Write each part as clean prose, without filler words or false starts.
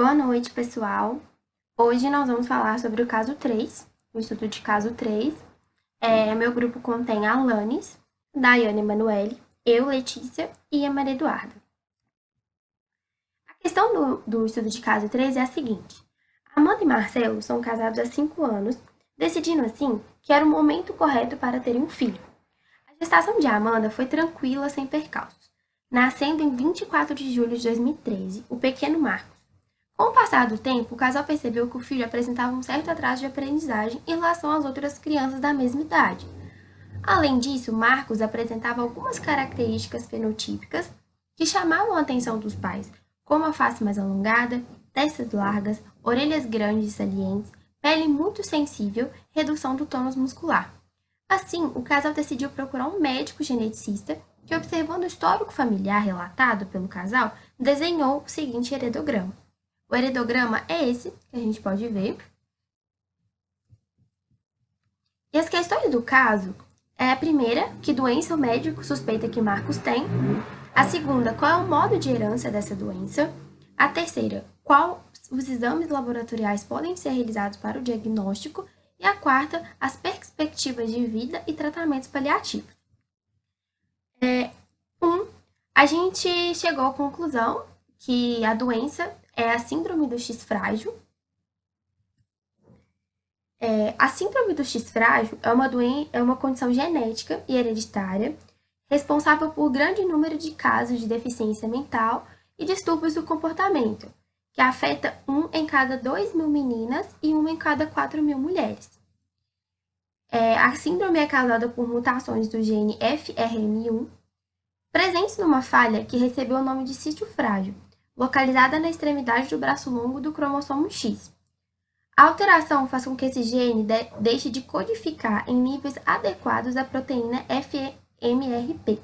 Boa noite, pessoal. Hoje nós vamos falar sobre o caso 3, o estudo de caso 3. Meu grupo contém a Alanis, Daiane Emanuele, eu, Letícia e a Maria Eduarda. A questão do estudo de caso 3 é a seguinte. Amanda e Marcelo são casados há 5 anos, decidindo assim que era o momento correto para terem um filho. A gestação de Amanda foi tranquila, sem percalços, nascendo em 24 de julho de 2013, o pequeno Marcos. Com o passar do tempo, o casal percebeu que o filho apresentava um certo atraso de aprendizagem em relação às outras crianças da mesma idade. Além disso, Marcos apresentava algumas características fenotípicas que chamavam a atenção dos pais, como a face mais alongada, testas largas, orelhas grandes e salientes, pele muito sensível, redução do tônus muscular. Assim, o casal decidiu procurar um médico geneticista que, observando o histórico familiar relatado pelo casal, desenhou o seguinte heredograma. O heredograma é esse, que a gente pode ver. E as questões do caso é a primeira, que doença o médico suspeita que Marcos tem. A segunda, qual é o modo de herança dessa doença. A terceira, qual os exames laboratoriais podem ser realizados para o diagnóstico. E a quarta, as perspectivas de vida e tratamentos paliativos. A gente chegou à conclusão que a doença é a síndrome do X frágil. A síndrome do X frágil é uma condição genética e hereditária responsável por grande número de casos de deficiência mental e distúrbios do comportamento, que afeta 1 em cada 2.000 meninas e 1 em cada 4.000 mulheres. A síndrome é causada por mutações do gene FRM1, presentes numa falha que recebeu o nome de sítio frágil, localizada na extremidade do braço longo do cromossomo X. A alteração faz com que esse gene deixe de codificar em níveis adequados a proteína FMRP,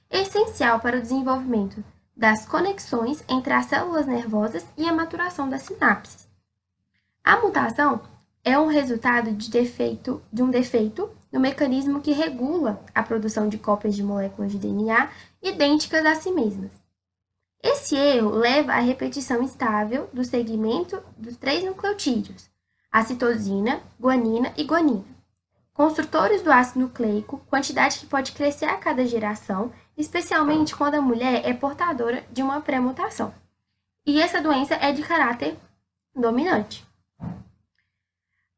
essencial para o desenvolvimento das conexões entre as células nervosas e a maturação das sinapses. A mutação é um resultado de um defeito no mecanismo que regula a produção de cópias de moléculas de DNA idênticas a si mesmas. Esse erro leva à repetição instável do segmento dos 3 nucleotídeos, a citosina, guanina e guanina, construtores do ácido nucleico, quantidade que pode crescer a cada geração, especialmente quando a mulher é portadora de uma pré-mutação. E essa doença é de caráter dominante.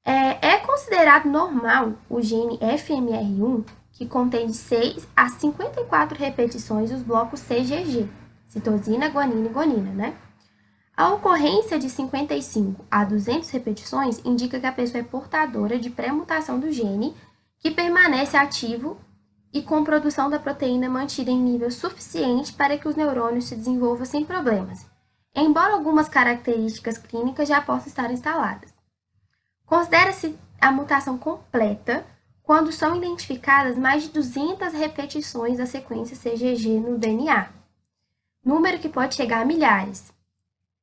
É considerado normal o gene FMR1, que contém de 6 a 54 repetições dos blocos CGG, citosina, guanina e guanina, né? A ocorrência de 55 a 200 repetições indica que a pessoa é portadora de pré-mutação do gene, que permanece ativo e com produção da proteína mantida em nível suficiente para que os neurônios se desenvolvam sem problemas, embora algumas características clínicas já possam estar instaladas. Considera-se a mutação completa quando são identificadas mais de 200 repetições da sequência CGG no DNA, número que pode chegar a milhares.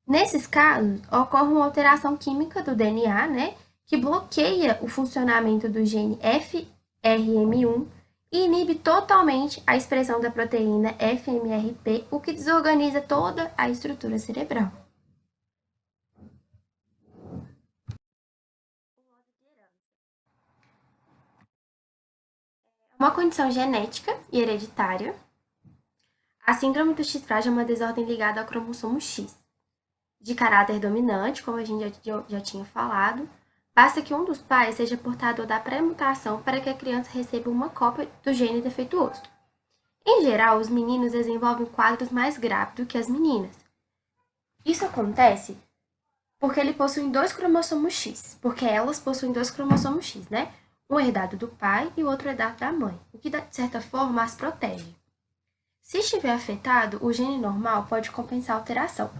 Nesses casos, ocorre uma alteração química do DNA, né, que bloqueia o funcionamento do gene FRM1 e inibe totalmente a expressão da proteína FMRP, o que desorganiza toda a estrutura cerebral. Uma condição genética e hereditária. A síndrome do X frágil é uma desordem ligada ao cromossomo X, de caráter dominante, como a gente já tinha falado. Basta que um dos pais seja portador da pré-mutação para que a criança receba uma cópia do gene defeituoso. Em geral, os meninos desenvolvem quadros mais graves do que as meninas. Isso acontece porque eles possuem 2 cromossomos X, porque elas possuem 2 cromossomos X, né? Um herdado do pai e o outro herdado da mãe, o que, de certa forma, as protege. Se estiver afetado, o gene normal pode compensar a alteração.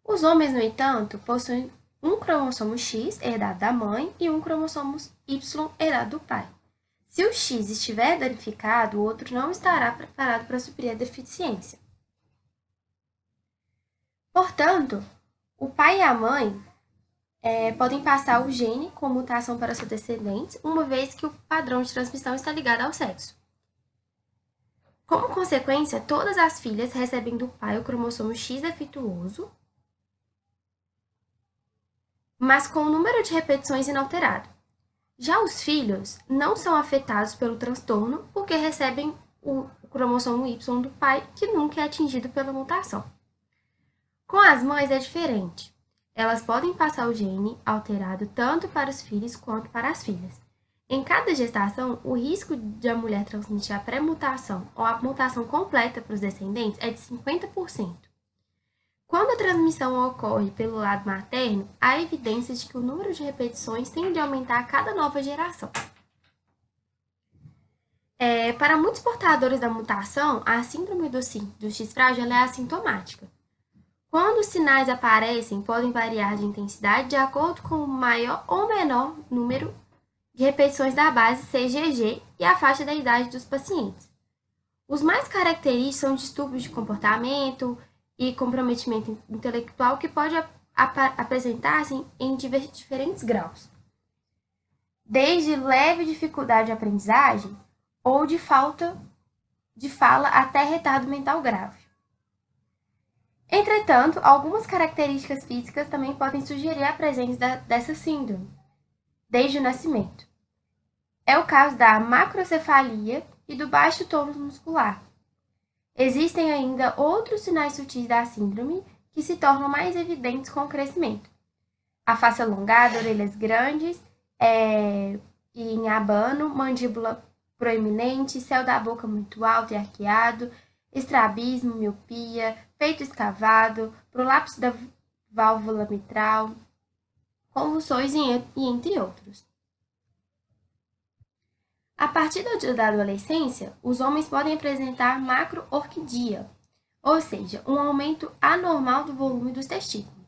Os homens, no entanto, possuem um cromossomo X herdado da mãe e um cromossomo Y herdado do pai. Se o X estiver danificado, o outro não estará preparado para suprir a deficiência. Portanto, o pai e a mãe podem passar o gene com mutação para seus descendentes, uma vez que o padrão de transmissão está ligado ao sexo. Como consequência, todas as filhas recebem do pai o cromossomo X defeituoso mas com o número de repetições inalterado. Já os filhos não são afetados pelo transtorno porque recebem o cromossomo Y do pai, que nunca é atingido pela mutação. Com as mães é diferente. Elas podem passar o gene alterado tanto para os filhos quanto para as filhas. Em cada gestação, o risco de a mulher transmitir a pré-mutação ou a mutação completa para os descendentes é de 50%. Quando a transmissão ocorre pelo lado materno, há evidências de que o número de repetições tende a aumentar a cada nova geração. Para muitos portadores da mutação, a síndrome do X frágil é assintomática. Quando os sinais aparecem, podem variar de intensidade de acordo com o maior ou menor número de repetições da base CGG e a faixa da idade dos pacientes. Os mais característicos são distúrbios de comportamento e comprometimento intelectual que pode apresentar-se em diferentes graus, desde leve dificuldade de aprendizagem ou de falta de fala até retardo mental grave. Entretanto, algumas características físicas também podem sugerir a presença dessa síndrome, desde o nascimento. É o caso da macrocefalia e do baixo tônus muscular. Existem ainda outros sinais sutis da síndrome que se tornam mais evidentes com o crescimento. A face alongada, orelhas grandes e em abano, mandíbula proeminente, céu da boca muito alto e arqueado, estrabismo, miopia, peito escavado, prolapso da válvula mitral, convulsões e entre outros. A partir da adolescência, os homens podem apresentar macroorquidia, ou seja, um aumento anormal do volume dos testículos.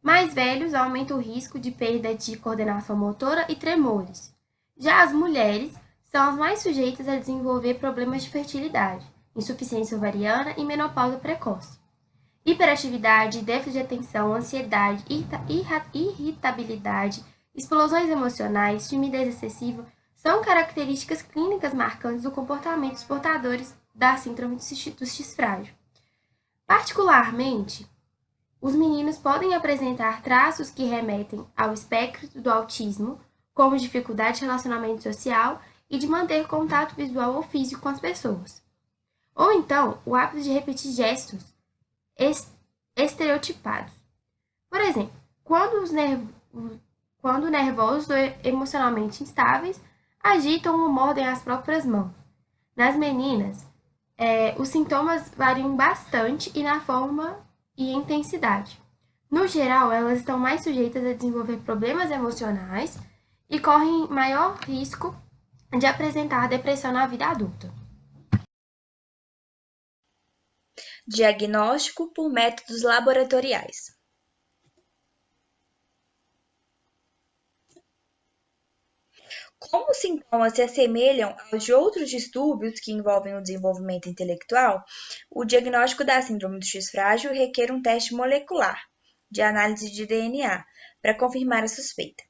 Mais velhos aumenta o risco de perda de coordenação motora e tremores. Já as mulheres são as mais sujeitas a desenvolver problemas de fertilidade, insuficiência ovariana e menopausa precoce. Hiperatividade, déficit de atenção, ansiedade, irritabilidade, explosões emocionais, timidez excessiva são características clínicas marcantes do comportamento dos portadores da síndrome do X frágil. Particularmente, os meninos podem apresentar traços que remetem ao espectro do autismo, como dificuldade de relacionamento social e de manter contato visual ou físico com as pessoas. Ou então, o hábito de repetir gestos estereotipados. Por exemplo, quando nervosos ou emocionalmente instáveis, agitam ou mordem as próprias mãos. Nas meninas, os sintomas variam bastante e na forma e intensidade. No geral, elas estão mais sujeitas a desenvolver problemas emocionais e correm maior risco de apresentar depressão na vida adulta. Diagnóstico por métodos laboratoriais. Como os sintomas se assemelham aos de outros distúrbios que envolvem o desenvolvimento intelectual, o diagnóstico da síndrome do X frágil requer um teste molecular de análise de DNA para confirmar a suspeita.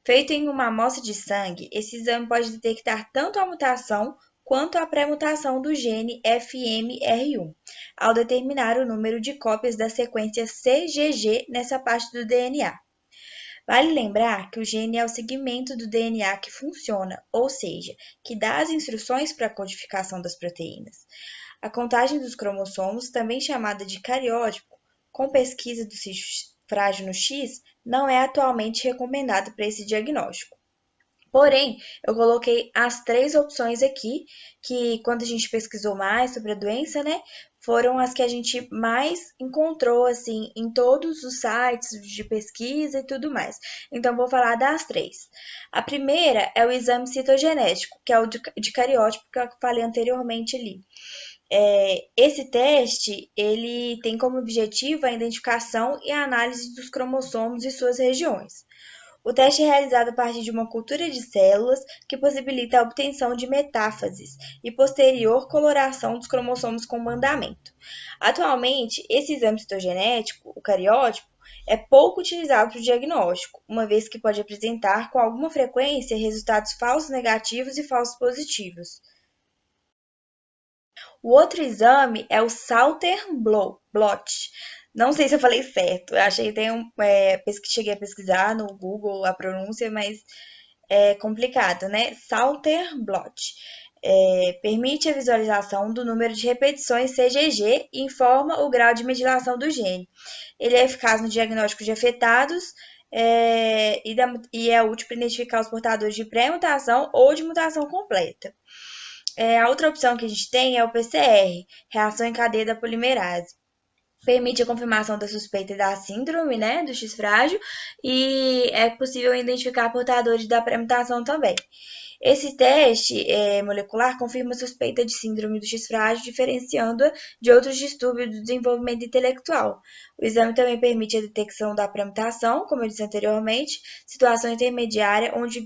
Feito em uma amostra de sangue, esse exame pode detectar tanto a mutação quanto a pré-mutação do gene FMR1, ao determinar o número de cópias da sequência CGG nessa parte do DNA. Vale lembrar que o gene é o segmento do DNA que funciona, ou seja, que dá as instruções para a codificação das proteínas. A contagem dos cromossomos, também chamada de cariótipo, com pesquisa do frágil no X, não é atualmente recomendada para esse diagnóstico. Porém, eu coloquei as 3 opções aqui, que quando a gente pesquisou mais sobre a doença, né, foram as que a gente mais encontrou, assim, em todos os sites de pesquisa e tudo mais. Então, vou falar das 3. A primeira é o exame citogenético, que é o de cariótipo, que eu falei anteriormente ali. Esse teste, ele tem como objetivo a identificação e a análise dos cromossomos e suas regiões. O teste é realizado a partir de uma cultura de células que possibilita a obtenção de metáfases e posterior coloração dos cromossomos com mandamento. Atualmente, esse exame citogenético, o cariótipo, é pouco utilizado para o diagnóstico, uma vez que pode apresentar com alguma frequência resultados falsos negativos e falsos positivos. O outro exame é o Salter Blot. Não sei se eu falei certo. Eu achei que tem cheguei a pesquisar no Google a pronúncia, mas é complicado, né? Salter Blot. Permite a visualização do número de repetições CGG e informa o grau de metilação do gene. Ele é eficaz no diagnóstico de afetados e é útil para identificar os portadores de pré-mutação ou de mutação completa. A outra opção que a gente tem é o PCR, reação em cadeia da polimerase. Permite a confirmação da suspeita da síndrome, né, do X frágil, e é possível identificar portadores da pré-mutação também. Esse teste molecular confirma a suspeita de síndrome do X frágil, diferenciando-a de outros distúrbios do desenvolvimento intelectual. O exame também permite a detecção da pré-mutação, como eu disse anteriormente, situação intermediária onde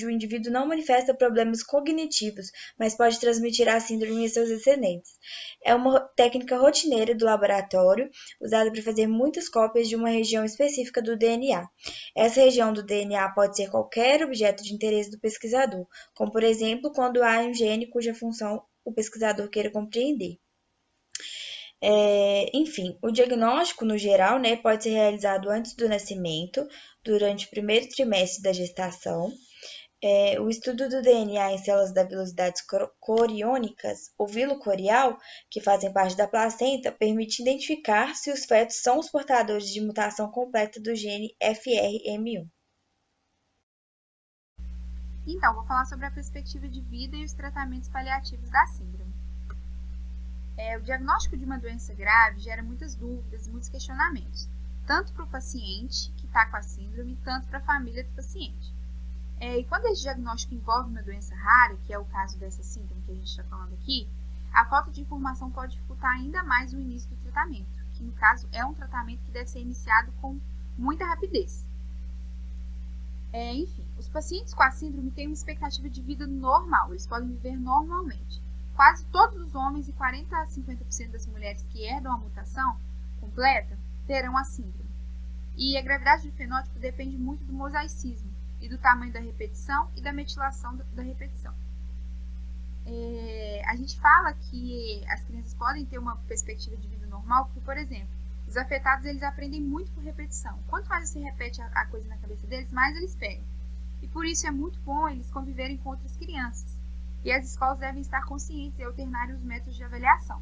o indivíduo não manifesta problemas cognitivos, mas pode transmitir a síndrome a seus descendentes. É uma técnica rotineira do laboratório, usada para fazer muitas cópias de uma região específica do DNA. Essa região do DNA pode ser qualquer objeto de interesse do pesquisador, como por exemplo quando há um gene cuja função o pesquisador queira compreender. Enfim, o diagnóstico, no geral, né, pode ser realizado antes do nascimento, durante o primeiro trimestre da gestação. O estudo do DNA em células da velocidades coriônicas, ou vilo-corial, que fazem parte da placenta, permite identificar se os fetos são os portadores de mutação completa do gene FRM1. Então, vou falar sobre a perspectiva de vida e os tratamentos paliativos da síndrome. O diagnóstico de uma doença grave gera muitas dúvidas e muitos questionamentos, tanto para o paciente que está com a síndrome, tanto para a família do paciente. E quando esse diagnóstico envolve uma doença rara, que é o caso dessa síndrome que a gente está falando aqui, a falta de informação pode dificultar ainda mais o início do tratamento, que no caso é um tratamento que deve ser iniciado com muita rapidez. Enfim, os pacientes com a síndrome têm uma expectativa de vida normal, eles podem viver normalmente. Quase todos os homens e 40 a 50% das mulheres que herdam a mutação completa terão a síndrome. E a gravidade do fenótipo depende muito do mosaicismo e do tamanho da repetição e da metilação da repetição. A gente fala que as crianças podem ter uma perspectiva de vida normal, porque, por exemplo, os afetados eles aprendem muito por repetição. Quanto mais você repete a coisa na cabeça deles, mais eles pegam. E por isso é muito bom eles conviverem com outras crianças. E as escolas devem estar conscientes e alternarem os métodos de avaliação.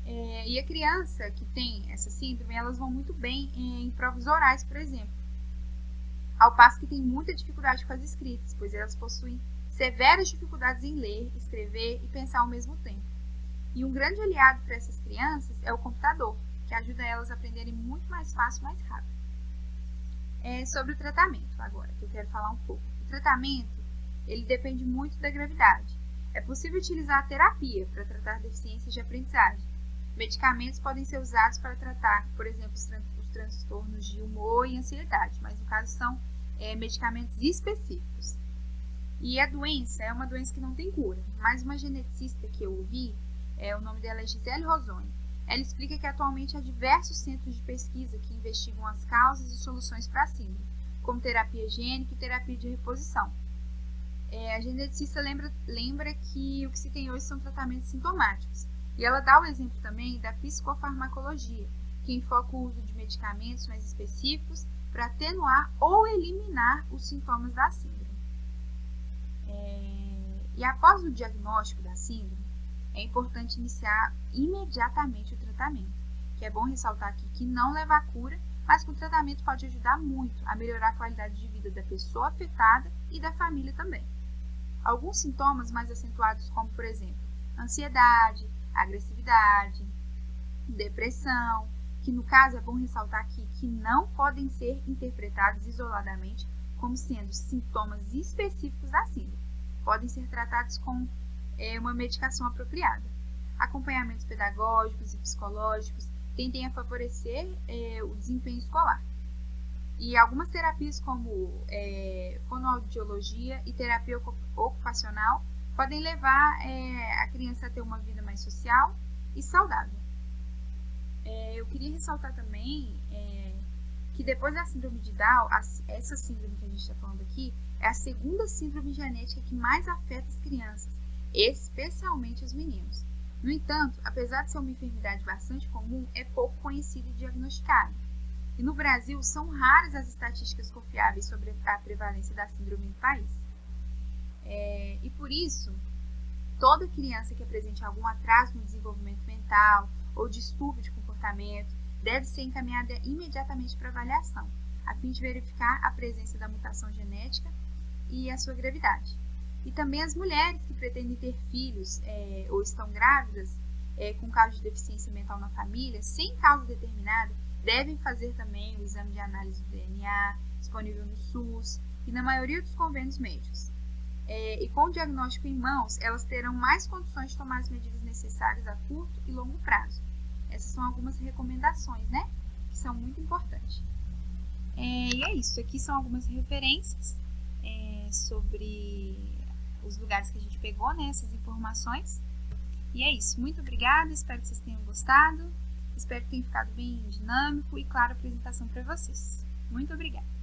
E a criança que tem essa síndrome, elas vão muito bem em provas orais, por exemplo. Ao passo que tem muita dificuldade com as escritas, pois elas possuem severas dificuldades em ler, escrever e pensar ao mesmo tempo. E um grande aliado para essas crianças é o computador, que ajuda elas a aprenderem muito mais fácil e mais rápido. Sobre o tratamento agora, que eu quero falar um pouco. O tratamento, ele depende muito da gravidade. É possível utilizar a terapia para tratar deficiências de aprendizagem. Medicamentos podem ser usados para tratar, por exemplo, os transtornos de humor e ansiedade, mas no caso são medicamentos específicos. E a doença é uma doença que não tem cura, mas uma geneticista que eu ouvi, o nome dela é Gisele Rosoni, ela explica que atualmente há diversos centros de pesquisa que investigam as causas e soluções para a síndrome, como terapia gênica e terapia de reposição. A geneticista lembra que o que se tem hoje são tratamentos sintomáticos, e ela dá o exemplo também da psicofarmacologia, que enfoca o uso de medicamentos mais específicos para atenuar ou eliminar os sintomas da síndrome. E após o diagnóstico da síndrome, é importante iniciar imediatamente o tratamento, que é bom ressaltar aqui que não leva à cura, mas que o tratamento pode ajudar muito a melhorar a qualidade de vida da pessoa afetada e da família também. Alguns sintomas mais acentuados, como por exemplo, ansiedade, agressividade, depressão, que no caso é bom ressaltar aqui que não podem ser interpretados isoladamente como sendo sintomas específicos da síndrome. Podem ser tratados com uma medicação apropriada. Acompanhaumentos pedagógicos e psicológicos tendem a favorecer o desempenho escolar. E algumas terapias como fonoaudiologia e terapia ocupacional podem levar a criança a ter uma vida mais social e saudável. Eu queria ressaltar também que depois da síndrome de Down, essa síndrome que a gente está falando aqui é a segunda síndrome genética que mais afeta as crianças, especialmente os meninos. No entanto, apesar de ser uma enfermidade bastante comum, é pouco conhecida e diagnosticada. E no Brasil, são raras as estatísticas confiáveis sobre a prevalência da síndrome no país. E por isso, toda criança que apresente algum atraso no desenvolvimento mental ou distúrbio de comportamento deve ser encaminhada imediatamente para avaliação, a fim de verificar a presença da mutação genética e a sua gravidade. E também as mulheres que pretendem ter filhos ou estão grávidas com caso de deficiência mental na família, sem causa determinada, devem fazer também o exame de análise do DNA, disponível no SUS e na maioria dos convênios médicos. E com o diagnóstico em mãos, elas terão mais condições de tomar as medidas necessárias a curto e longo prazo. Essas são algumas recomendações, né? Que são muito importantes. E é isso. Aqui são algumas referências sobre os lugares que a gente pegou, né? Essas informações. E é isso. Muito obrigada. Espero que vocês tenham gostado. Espero que tenha ficado bem dinâmico e claro a apresentação para vocês. Muito obrigada.